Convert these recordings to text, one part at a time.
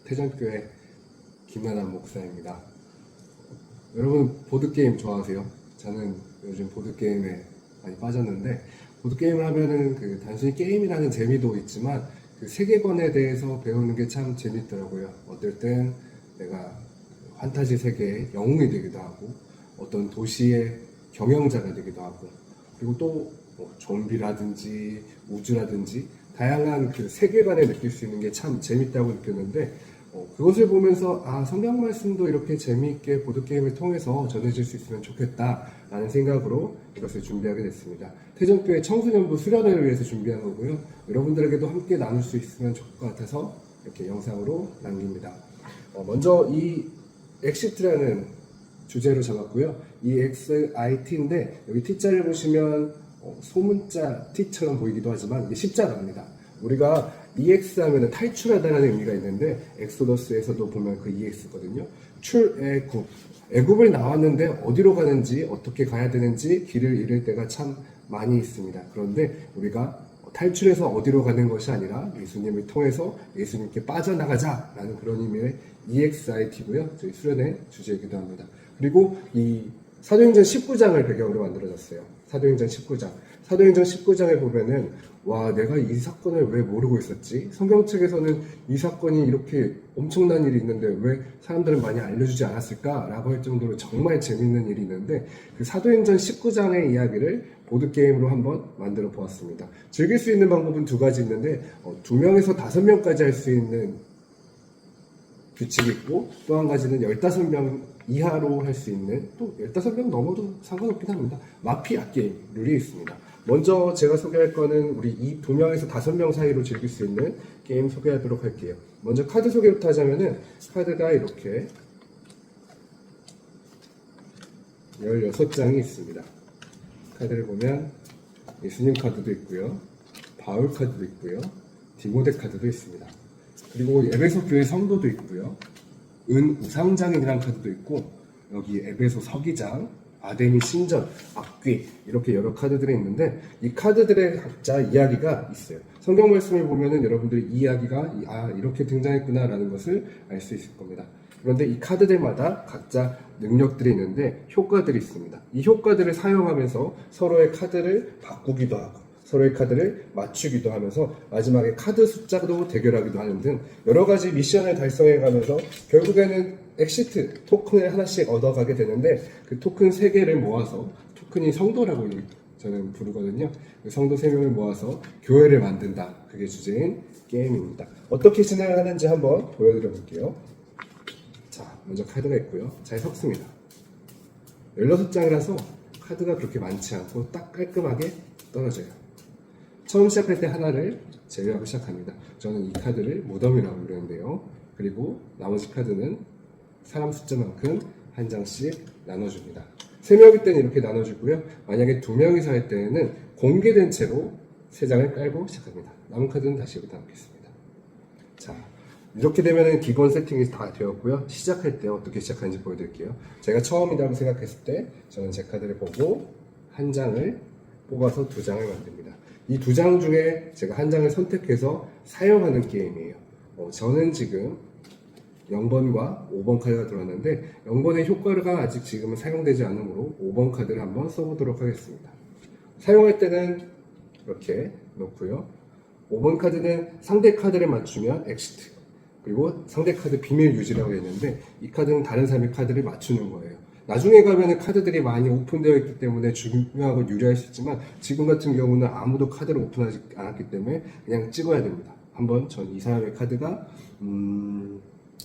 태전교회 김나남 목사입니다. 여러분 보드게임 좋아하세요? 저는 요즘 보드게임에 많이 빠졌는데, 보드게임을 하면은 단순히 게임이라는 재미도 있지만 그 세계관에 대해서 배우는 게 참 재밌더라고요. 어떨 땐 내가 판타지 세계의 영웅이 되기도 하고, 어떤 도시의 경영자가 되기도 하고, 그리고 또 좀비라든지 우주라든지 다양한 그 세계관을 느낄 수 있는 게 참 재밌다고 느꼈는데, 그것을 보면서 성경 말씀도 이렇게 재미있게 보드게임을 통해서 전해질 수 있으면 좋겠다라는 생각으로 이것을 준비하게 됐습니다. 태전교회 청소년부 수련회를 위해서 준비한 거고요. 여러분들에게도 함께 나눌 수 있으면 좋을 것 같아서 이렇게 영상으로 남깁니다. 먼저 이 엑시트라는 주제로 잡았고요. 이 XIT인데 여기 T자를 보시면 소문자 T처럼 보이기도 하지만 이게 십자가입니다. 우리가 EX 하면 탈출하다는 의미가 있는데, 엑소더스에서도 보면 그 EX거든요. 출애굽. 애굽을 나왔는데 어디로 가는지, 어떻게 가야 되는지 길을 잃을 때가 참 많이 있습니다. 그런데 우리가 탈출해서 어디로 가는 것이 아니라 예수님을 통해서 예수님께 빠져나가자라는 그런 의미의 EXIT고요. 저희 수련의 주제이기도 합니다. 그리고 이 사도행전 19장을 배경으로 만들어졌어요. 사도행전 19장. 사도행전 19장에 보면은 내가 이 사건을 왜 모르고 있었지? 성경책에서는 이 사건이 이렇게 엄청난 일이 있는데 왜 사람들은 많이 알려주지 않았을까라고 할 정도로 정말 재밌는 일이 있는데, 그 사도행전 19장의 이야기를 보드게임으로 한번 만들어 보았습니다. 즐길 수 있는 방법은 두 가지 있는데, 2명에서 5명까지 할 수 있는 규칙이 있고, 또 한 가지는 15명 이하로 할 수 있는, 또 15명 넘어도 상관없긴 합니다, 마피아 게임 룰이 있습니다. 먼저 제가 소개할 거는 우리 2명에서 5명 사이로 즐길 수 있는 게임 소개하도록 할게요. 먼저 카드 소개부터 하자면은, 카드가 이렇게 16장이 있습니다. 카드를 보면 예수님 카드도 있고요, 바울 카드도 있고요, 디모데 카드도 있습니다. 그리고 에베소 교회 성도도 있고요, 은 우상장인이라는 카드도 있고, 여기 에베소 서기장, 아데미 신전, 악귀, 이렇게 여러 카드들이 있는데, 이 카드들의 각자 이야기가 있어요. 성경 말씀을 보면은 여러분들이 이 이야기가 이렇게 등장했구나 라는 것을 알 수 있을 겁니다. 그런데 이 카드들마다 각자 능력들이 있는데 효과들이 있습니다. 이 효과들을 사용하면서 서로의 카드를 바꾸기도 하고, 서로의 카드를 맞추기도 하면서 마지막에 카드 숫자도 대결하기도 하는 등 여러 가지 미션을 달성해가면서 결국에는 엑시트 토큰을 하나씩 얻어가게 되는데, 그 토큰 3개를 모아서, 토큰이 성도라고 저는 부르거든요. 그 성도 3명을 모아서 교회를 만든다. 그게 주제인 게임입니다. 어떻게 진행을 하는지 한번 보여드려 볼게요. 자, 먼저 카드가 있고요. 잘 섞습니다. 16장이라서 카드가 그렇게 많지 않고 딱 깔끔하게 떨어져요. 처음 시작할 때 하나를 제외하고 시작합니다. 저는 이 카드를 무덤이라고 부르는데요. 그리고 나머지 카드는 사람 숫자만큼 한 장씩 나눠줍니다. 3명일 때는 이렇게 나눠주고요. 만약에 2명이서 할 때는 공개된 채로 3장을 깔고 시작합니다. 남은 카드는 다시 여기다 놓겠습니다. 자, 이렇게 되면 기본 세팅이 다 되었고요. 시작할 때 어떻게 시작하는지 보여드릴게요. 제가 처음이라고 생각했을 때 저는 제 카드를 보고 한 장을 뽑아서 2장을 만듭니다. 이 2장 중에 제가 한 장을 선택해서 사용하는 게임이에요. 저는 지금 0번과 5번 카드가 들어왔는데, 0번의 효과가 아직 지금은 사용되지 않으므로 5번 카드를 한번 써보도록 하겠습니다. 사용할 때는 이렇게 놓고요. 5번 카드는 상대 카드를 맞추면 엑시트, 그리고 상대 카드 비밀 유지라고 했는데, 이 카드는 다른 사람의 카드를 맞추는 거예요. 나중에 가면 카드들이 많이 오픈되어 있기 때문에 중요하고 유리할 수 있지만, 지금 같은 경우는 아무도 카드를 오픈하지 않았기 때문에 그냥 찍어야 됩니다. 한번 전 이 사람의 카드가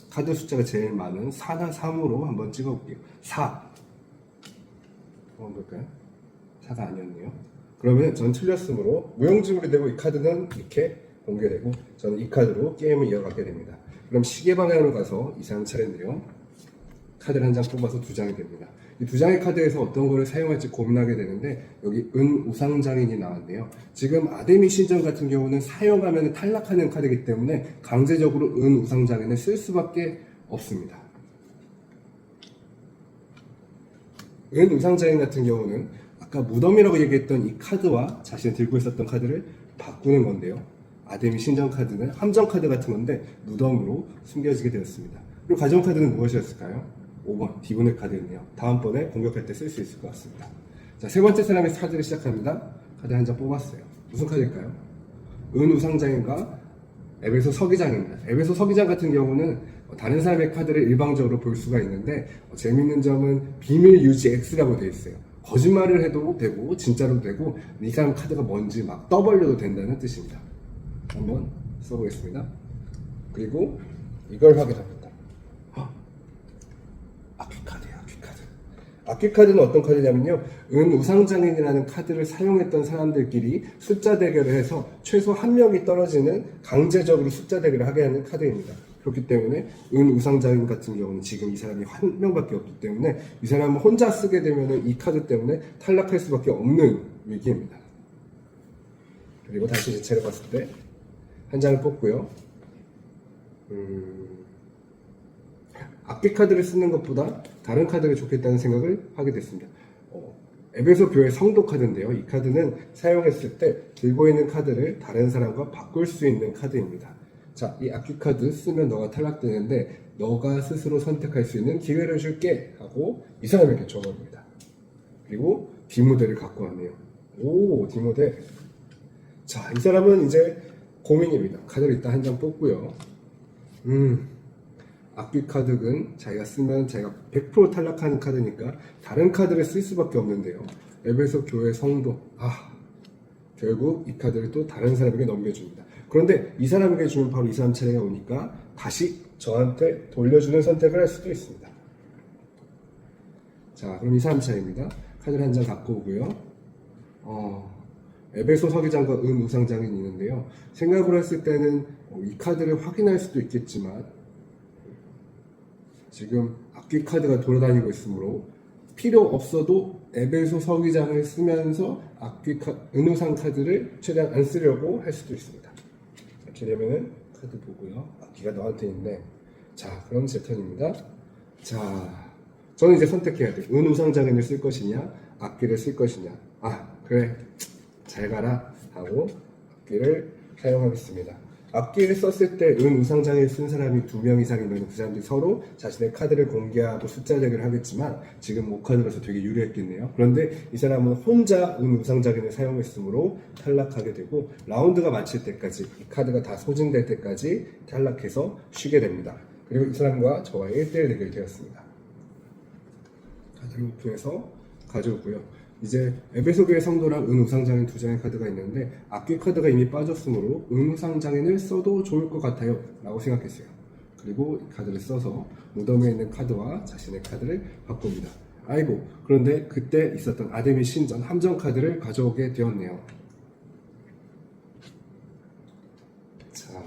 카드 숫자가 제일 많은 4나 3으로 한번 찍어볼게요. 4. 한번 볼까요? 4가 아니었네요. 그러면 전 틀렸으므로 무용지물이 되고, 이 카드는 이렇게 공개되고, 저는 이 카드로 게임을 이어가게 됩니다. 그럼 시계 방향으로 가서 이 사람 차례인데요. 카드를 한 장 뽑아서 2장이 됩니다. 이 2장의 카드에서 어떤 거를 사용할지 고민하게 되는데, 여기 은 우상장인이 나왔네요. 지금 아데미 신전 같은 경우는 사용하면 탈락하는 카드이기 때문에 강제적으로 은 우상장인을 쓸 수밖에 없습니다. 은 우상장인 같은 경우는 아까 무덤이라고 얘기했던 이 카드와 자신이 들고 있었던 카드를 바꾸는 건데요. 아데미 신전 카드는 함정 카드 같은 건데 무덤으로 숨겨지게 되었습니다. 그리고 가전 카드는 무엇이었을까요? 5번 디보네 카드였네요. 다음번에 공격할 때 쓸 수 있을 것 같습니다. 자, 세 번째 사람이 카드를 시작합니다. 카드 한 장 뽑았어요. 무슨 카드일까요? 은우상장인가 에베소 서기장입니다. 에베소 서기장 같은 경우는 다른 사람의 카드를 일방적으로 볼 수가 있는데 재밌는 점은 비밀 유지 X라고 되어 있어요. 거짓말을 해도 되고 진짜로도 되고 이 사람 카드가 뭔지 막 떠벌려도 된다는 뜻입니다. 한번 써보겠습니다. 그리고 이걸 확인합니다. 악귀카드예요. 악귀카드. 악귀카드는 어떤 카드냐면요, 은우상장인이라는 카드를 사용했던 사람들끼리 숫자 대결을 해서 최소 한 명이 떨어지는 강제적으로 숫자 대결을 하게 하는 카드입니다. 그렇기 때문에 은우상장인 같은 경우는 지금 이 사람이 한 명밖에 없기 때문에 이 사람은 혼자 쓰게 되면 이 카드 때문에 탈락할 수밖에 없는 위기입니다. 그리고 다시 제체를 봤을 때 한 장을 뽑고요. 악기 카드를 쓰는 것보다 다른 카드가 좋겠다는 생각을 하게 됐습니다. 에베소 교회 성도 카드인데요. 이 카드는 사용했을 때 들고 있는 카드를 다른 사람과 바꿀 수 있는 카드입니다. 자, 이 악기 카드 쓰면 너가 탈락되는데 너가 스스로 선택할 수 있는 기회를 줄게 하고 이 사람에게 줘버립니다. 그리고 디모델을 갖고 왔네요. 오, 디모델. 자, 이 사람은 이제 고민입니다. 카드를 일단 한 장 뽑고요. 악기 카드는 자기가 쓰면 자기가 100% 탈락하는 카드니까 다른 카드를 쓸 수밖에 없는데요. 에베소 교회 성도. 결국 이 카드를 또 다른 사람에게 넘겨줍니다. 그런데 이 사람에게 주면 바로 이 사람 차례가 오니까 다시 저한테 돌려주는 선택을 할 수도 있습니다. 자, 그럼 이 사람 차례입니다. 카드를 한 장 갖고 오고요. 에베소 서기장과 은우상장이 있는데요. 생각을 했을 때는 이 카드를 확인할 수도 있겠지만 지금 악기 카드가 돌아다니고 있으므로 필요 없어도 에베소 서기장을 쓰면서 은우상 카드를 최대한 안 쓰려고 할 수도 있습니다. 이렇게 되면은 카드 보고요. 악기가 너한테 있네. 자, 그럼 제 턴입니다. 자, 저는 이제 선택해야 돼요. 은우상장인을 쓸 것이냐, 악기를 쓸 것이냐. 그래. 잘 가라 하고 악기를 사용하겠습니다. 악기를 썼을 때 은우상장을 쓴 사람이 2명 이상이면 그 사람들이 서로 자신의 카드를 공개하고 숫자 대결을 하겠지만 지금 5카드라서 되게 유리했겠네요. 그런데 이 사람은 혼자 은우상장인을 사용했으므로 탈락하게 되고 라운드가 마칠 때까지 이 카드가 다 소진될 때까지 탈락해서 쉬게 됩니다. 그리고 이 사람과 저와의 1대1 대결이 되었습니다. 카드를 오픈해서 가져오고요. 이제 에베소 교회 성도랑 은우상장인 2장의 카드가 있는데 악기 카드가 이미 빠졌으므로 은우상장인을 써도 좋을 것 같아요 라고 생각했어요. 그리고 이 카드를 써서 무덤에 있는 카드와 자신의 카드를 바꿉니다. 그런데 그때 있었던 아데미 신전 함정 카드를 가져오게 되었네요. 자,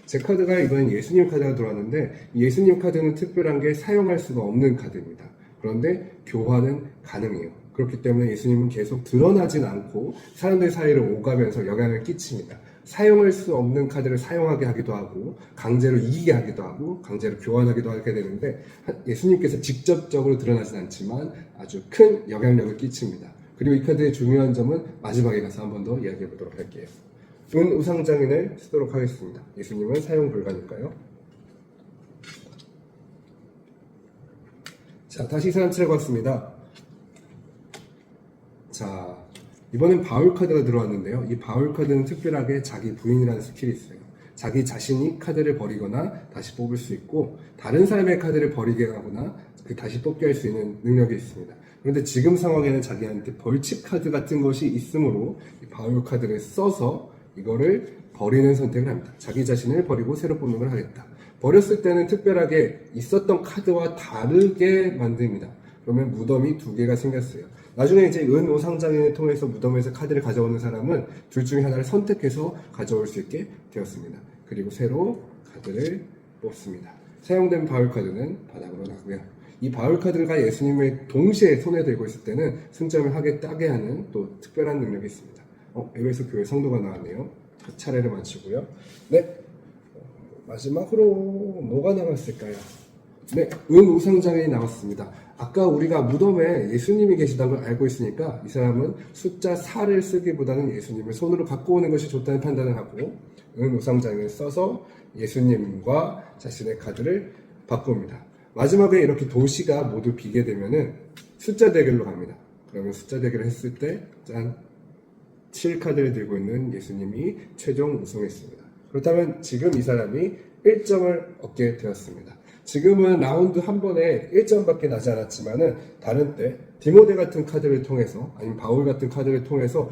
제 카드가 이번엔 예수님 카드가 들어왔는데 이 예수님 카드는 특별한 게 사용할 수가 없는 카드입니다. 그런데 교환은 가능해요. 그렇기 때문에 예수님은 계속 드러나진 않고 사람들 사이를 오가면서 영향을 끼칩니다. 사용할 수 없는 카드를 사용하게 하기도 하고 강제로 이기게 하기도 하고 강제로 교환하기도 하게 되는데 예수님께서 직접적으로 드러나진 않지만 아주 큰 영향력을 끼칩니다. 그리고 이 카드의 중요한 점은 마지막에 가서 한 번 더 이야기해 보도록 할게요. 은우상장인을 쓰도록 하겠습니다. 예수님은 사용 불가니까요. 자, 다시 이 사람 차례가 왔습니다. 자, 이번엔 바울 카드가 들어왔는데요. 이 바울 카드는 특별하게 자기 부인이라는 스킬이 있어요. 자기 자신이 카드를 버리거나 다시 뽑을 수 있고 다른 사람의 카드를 버리게 하거나 다시 뽑게 할 수 있는 능력이 있습니다. 그런데 지금 상황에는 자기한테 벌칙 카드 같은 것이 있으므로 이 바울 카드를 써서 이거를 버리는 선택을 합니다. 자기 자신을 버리고 새로 뽑는 걸 하겠다. 버렸을 때는 특별하게 있었던 카드와 다르게 만듭니다. 그러면 무덤이 2개가 생겼어요. 나중에 이제 은우상장인을 통해서 무덤에서 카드를 가져오는 사람은 둘 중에 하나를 선택해서 가져올 수 있게 되었습니다. 그리고 새로 카드를 뽑습니다. 사용된 바울 카드는 바닥으로 나고요. 이 바울 카드가 예수님을 동시에 손에 들고 있을 때는 승점을 따게 하는 또 특별한 능력이 있습니다. 에베소 교회 성도가 나왔네요. 차례를 마치고요. 네, 마지막으로 뭐가 남았을까요? 네, 은우상장이 나왔습니다. 아까 우리가 무덤에 예수님이 계시다는 걸 알고 있으니까 이 사람은 숫자 4를 쓰기보다는 예수님을 손으로 갖고 오는 것이 좋다는 판단을 하고 은우상장을 써서 예수님과 자신의 카드를 바꿉니다. 마지막에 이렇게 도시가 모두 비게 되면은 숫자 대결로 갑니다. 그러면 숫자 대결을 했을 때 짠! 7카드를 들고 있는 예수님이 최종 우승했습니다. 그렇다면 지금 이 사람이 1점을 얻게 되었습니다. 지금은 라운드 한 번에 1점밖에 나지 않았지만은 다른 때 디모데 같은 카드를 통해서 아니면 바울 같은 카드를 통해서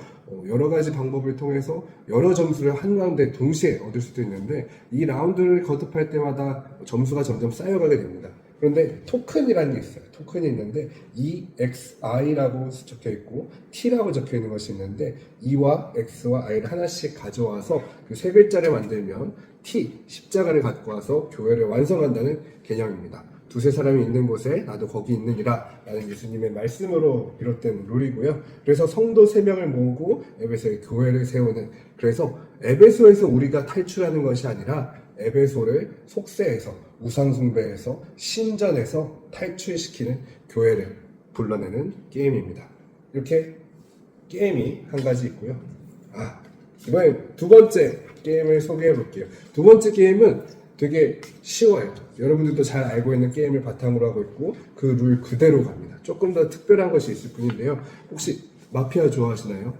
여러 가지 방법을 통해서 여러 점수를 한 라운드에 동시에 얻을 수도 있는데 이 라운드를 거듭할 때마다 점수가 점점 쌓여가게 됩니다. 그런데 토큰이라는 게 있어요. 토큰이 있는데 EXI라고 적혀 있고 T라고 적혀 있는 것이 있는데 E와 X와 I를 하나씩 가져와서 그 세 글자를 만들면 T, 십자가를 갖고 와서 교회를 완성한다는 개념입니다. 두세 사람이 있는 곳에 나도 거기 있느니라 라는 예수님의 말씀으로 비롯된 룰이고요. 그래서 성도 3명을 모으고 에베소에 교회를 세우는, 그래서 에베소에서 우리가 탈출하는 것이 아니라 에베소를 속세에서 우상숭배에서 신전에서 탈출시키는 교회를 불러내는 게임입니다. 이렇게 게임이 한 가지 있고요. 이번에 두 번째 게임을 소개해 볼게요. 두 번째 게임은 되게 쉬워요. 여러분들도 잘 알고 있는 게임을 바탕으로 하고 있고 그 룰 그대로 갑니다. 조금 더 특별한 것이 있을 뿐인데요. 혹시 마피아 좋아하시나요?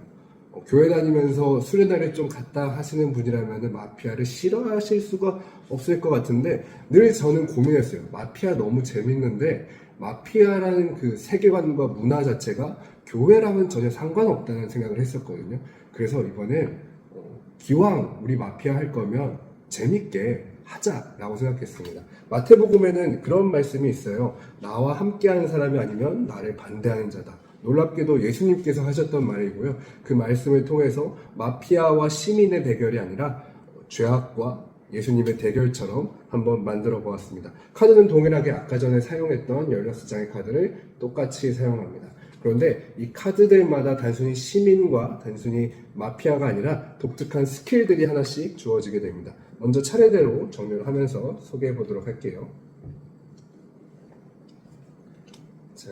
교회 다니면서 수련회를 좀 갔다 하시는 분이라면 마피아를 싫어하실 수가 없을 것 같은데 늘 저는 고민했어요. 마피아 너무 재밌는데 마피아라는 그 세계관과 문화 자체가 교회랑은 전혀 상관없다는 생각을 했었거든요. 그래서 이번엔 기왕 우리 마피아 할 거면 재밌게 하자라고 생각했습니다. 마태복음에는 그런 말씀이 있어요. 나와 함께하는 사람이 아니면 나를 반대하는 자다. 놀랍게도 예수님께서 하셨던 말이고요. 그 말씀을 통해서 마피아와 시민의 대결이 아니라 죄악과 예수님의 대결처럼 한번 만들어 보았습니다. 카드는 동일하게 아까 전에 사용했던 16장의 카드를 똑같이 사용합니다. 그런데 이 카드들마다 단순히 시민과 단순히 마피아가 아니라 독특한 스킬들이 하나씩 주어지게 됩니다. 먼저 차례대로 정리를 하면서 소개해 보도록 할게요. 자,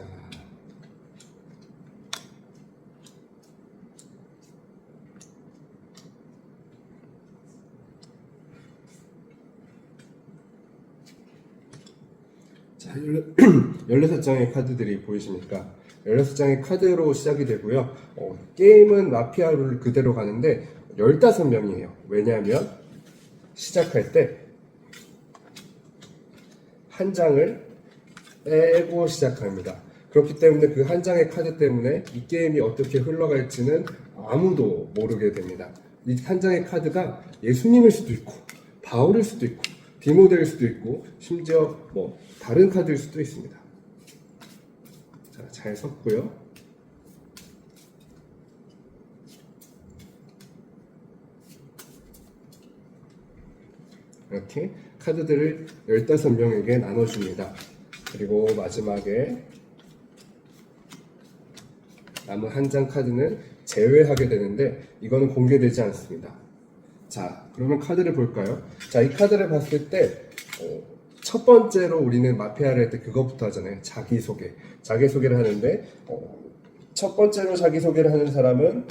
자, 16장의 카드들이 보이십니까? 16장의 카드로 시작이 되고요. 게임은 마피아 룰 그대로 가는데 15명이에요. 왜냐하면 시작할 때 한 장을 빼고 시작합니다. 그렇기 때문에 그 한 장의 카드 때문에 이 게임이 어떻게 흘러갈지는 아무도 모르게 됩니다. 이 한 장의 카드가 예수님일 수도 있고 바울일 수도 있고 디모데일 수도 있고 심지어 다른 카드일 수도 있습니다. 자, 잘 섞고요. 이렇게 카드들을 15명에게 나눠줍니다. 그리고 마지막에 남은 한 장 카드는 제외하게 되는데 이거는 공개되지 않습니다. 자, 그러면 카드를 볼까요? 자, 이 카드를 봤을 때 첫 번째로 우리는 마피아를 할 때 그것부터 하잖아요. 자기소개. 자기소개를 하는데 첫 번째로 자기소개를 하는 사람은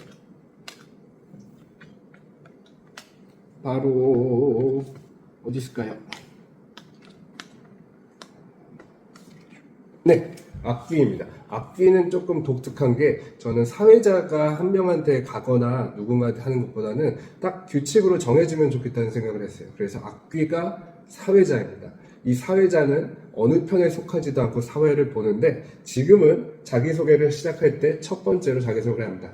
바로 어디 있을까요? 네, 악귀입니다. 악귀는 조금 독특한 게 저는 사회자가 한 명한테 가거나 누군가한테 하는 것보다는 딱 규칙으로 정해지면 좋겠다는 생각을 했어요. 그래서 악귀가 사회자입니다. 이 사회자는 어느 편에 속하지도 않고 사회를 보는데 지금은 자기소개를 시작할 때 첫 번째로 자기소개를 합니다.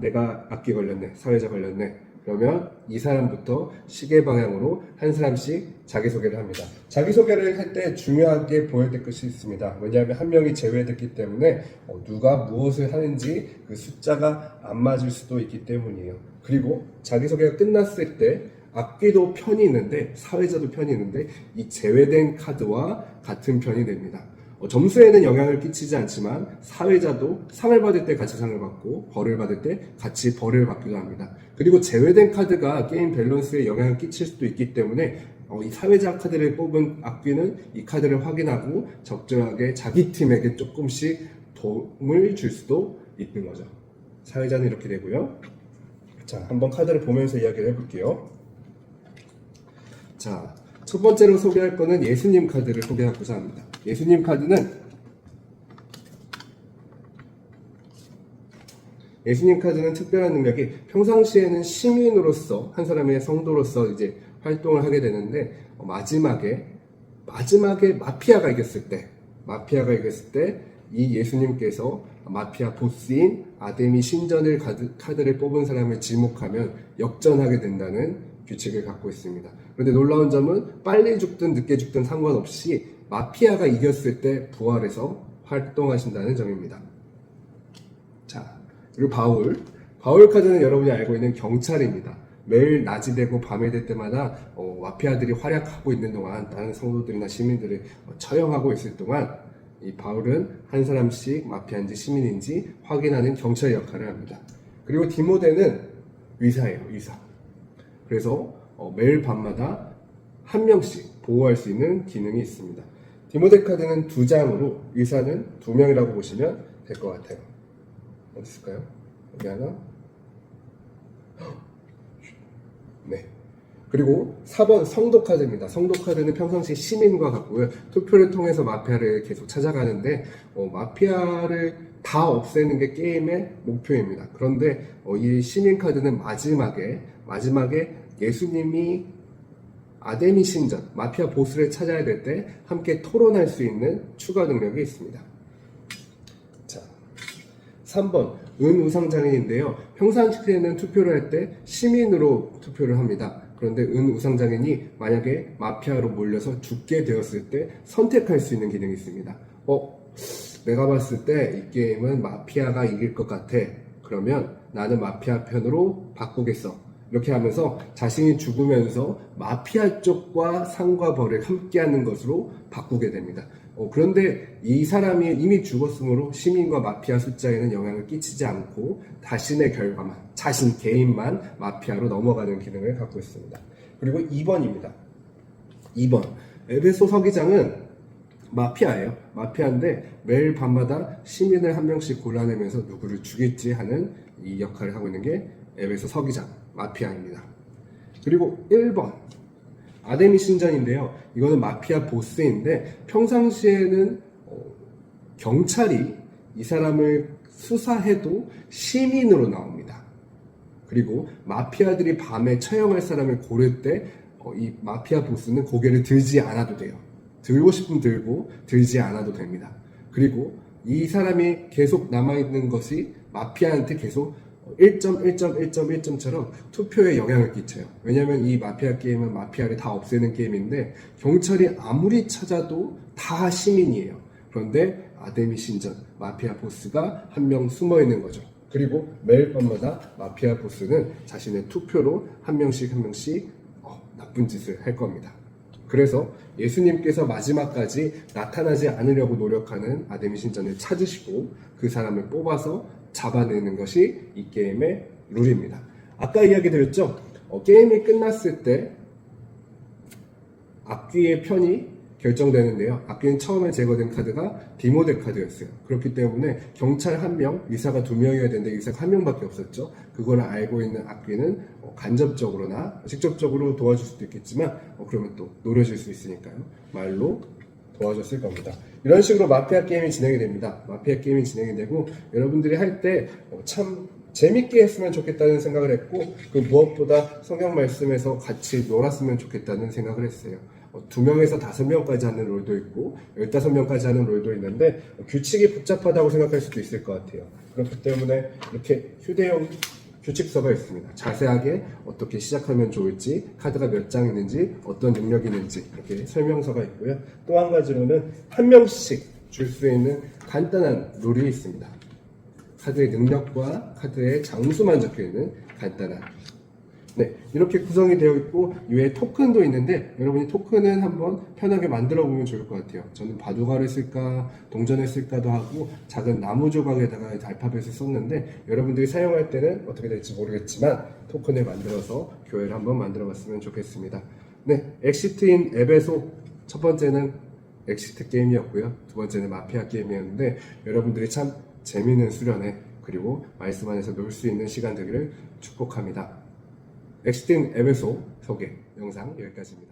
내가 악귀 걸렸네, 사회자 걸렸네. 그러면 이 사람부터 시계 방향으로 한 사람씩 자기소개를 합니다. 자기소개를 할 때 중요하게 보여야 될 것이 있습니다. 왜냐하면 한 명이 제외됐기 때문에 누가 무엇을 하는지 그 숫자가 안 맞을 수도 있기 때문이에요. 그리고 자기소개가 끝났을 때 악귀도 편이 있는데 사회자도 편이 있는데 이 제외된 카드와 같은 편이 됩니다. 점수에는 영향을 끼치지 않지만 사회자도 상을 받을 때 같이 상을 받고 벌을 받을 때 같이 벌을 받기도 합니다. 그리고 제외된 카드가 게임 밸런스에 영향을 끼칠 수도 있기 때문에 이 사회자 카드를 뽑은 악귀는 이 카드를 확인하고 적절하게 자기 팀에게 조금씩 도움을 줄 수도 있는 거죠. 사회자는 이렇게 되고요. 자, 한번 카드를 보면서 이야기를 해볼게요. 자, 첫 번째로 소개할 거는 예수님 카드를 소개하고자 합니다. 예수님 카드는 특별한 능력이 평상시에는 시민으로서 한 사람의 성도로서 이제 활동을 하게 되는데 마지막에 마피아가 이겼을 때 이 예수님께서 마피아 보스인 아데미 신전을 카드를 뽑은 사람을 지목하면 역전하게 된다는 규칙을 갖고 있습니다. 그런데 놀라운 점은 빨리 죽든 늦게 죽든 상관없이 마피아가 이겼을 때 부활해서 활동하신다는 점입니다. 자, 그리고 바울 카드는 여러분이 알고 있는 경찰입니다. 매일 낮이 되고 밤이 될 때마다 마피아들이 활약하고 있는 동안 다른 성도들이나 시민들을 처형하고 있을 동안 이 바울은 한 사람씩 마피아인지 시민인지 확인하는 경찰 역할을 합니다. 그리고 디모데는 의사예요, 의사. 그래서 매일 밤마다 한 명씩 보호할 수 있는 기능이 있습니다. 디모데 카드는 2장으로 의사는 2명이라고 보시면 될 것 같아요. 어디 있을까요? 여기 하나. 네. 그리고 4번 성도 카드입니다. 성도 카드는 평상시 시민과 같고요. 투표를 통해서 마피아를 계속 찾아가는데 마피아를 다 없애는 게 게임의 목표입니다. 그런데 이 시민 카드는 마지막에 예수님이 아데미 신전, 마피아 보스를 찾아야 될 때 함께 토론할 수 있는 추가 능력이 있습니다. 자, 3번 은우상장인인데요. 평상시에는 투표를 할 때 시민으로 투표를 합니다. 그런데 은우상장인이 만약에 마피아로 몰려서 죽게 되었을 때 선택할 수 있는 기능이 있습니다. 내가 봤을 때 이 게임은 마피아가 이길 것 같아. 그러면 나는 마피아 편으로 바꾸겠어. 이렇게 하면서 자신이 죽으면서 마피아 쪽과 상과 벌을 함께하는 것으로 바꾸게 됩니다. 그런데 이 사람이 이미 죽었으므로 시민과 마피아 숫자에는 영향을 끼치지 않고 자신의 결과만, 자신 개인만 마피아로 넘어가는 기능을 갖고 있습니다. 그리고 2번입니다. 2번 에베소 서기장은 마피아예요. 마피아인데 매일 밤마다 시민을 한 명씩 골라내면서 누구를 죽일지 하는 이 역할을 하고 있는 게 에베소 서기장 마피아입니다. 그리고 1번 아데미 신전인데요. 이거는 마피아 보스인데 평상시에는 경찰이 이 사람을 수사해도 시민으로 나옵니다. 그리고 마피아들이 밤에 처형할 사람을 고를 때 이 마피아 보스는 고개를 들지 않아도 돼요. 들고 싶으면 들고 들지 않아도 됩니다. 그리고 이 사람이 계속 남아있는 것이 마피아한테 계속 1.1.1.1점처럼 투표에 영향을 끼쳐요. 왜냐하면 이 마피아 게임은 마피아를 다 없애는 게임인데 경찰이 아무리 찾아도 다 시민이에요. 그런데 아데미 신전 마피아 보스가 한 명 숨어 있는 거죠. 그리고 매일 밤마다 마피아 보스는 자신의 투표로 한 명씩 나쁜 짓을 할 겁니다. 그래서 예수님께서 마지막까지 나타나지 않으려고 노력하는 아데미 신전을 찾으시고 그 사람을 뽑아서 잡아내는 것이 이 게임의 룰입니다. 아까 이야기 드렸죠? 게임이 끝났을 때 악귀의 편이 결정되는데요. 악귀는 처음에 제거된 카드가 디모데 카드였어요. 그렇기 때문에 경찰 1명, 의사가 2명이어야 되는데 의사가 1명밖에 없었죠. 그걸 알고 있는 악귀는 간접적으로나 직접적으로 도와줄 수도 있겠지만 그러면 또 노려질 수 있으니까요. 말로 도와줬을 겁니다. 이런 식으로 마피아 게임이 진행이 됩니다. 마피아 게임이 진행이 되고 여러분들이 할 때 참 재밌게 했으면 좋겠다는 생각을 했고 그 무엇보다 성경 말씀에서 같이 놀았으면 좋겠다는 생각을 했어요. 2명에서 5명까지 하는 롤도 있고 15명까지 하는 롤도 있는데 규칙이 복잡하다고 생각할 수도 있을 것 같아요. 그렇기 때문에 이렇게 휴대용 규칙서가 있습니다. 자세하게 어떻게 시작하면 좋을지, 카드가 몇 장 있는지, 어떤 능력이 있는지 이렇게 설명서가 있고요. 또 한 가지로는 한 명씩 줄 수 있는 간단한 룰이 있습니다. 카드의 능력과 카드의 장수만 적혀있는 간단한 이렇게 구성이 되어 있고 이외에 토큰도 있는데 여러분이 토큰은 한번 편하게 만들어 보면 좋을 것 같아요. 저는 바둑알을 쓸까 동전을 쓸까도 하고 작은 나무 조각에다가 알파벳을 썼는데 여러분들이 사용할 때는 어떻게 될지 모르겠지만 토큰을 만들어서 교회를 한번 만들어 봤으면 좋겠습니다. 네, 엑시트인 앱에서 첫 번째는 엑시트 게임이었고요. 두 번째는 마피아 게임이었는데 여러분들이 참 재미있는 수련회 그리고 말씀 안에서 놀 수 있는 시간 되기를 축복합니다. 엑시트인 앱에서 소개 영상 여기까지입니다.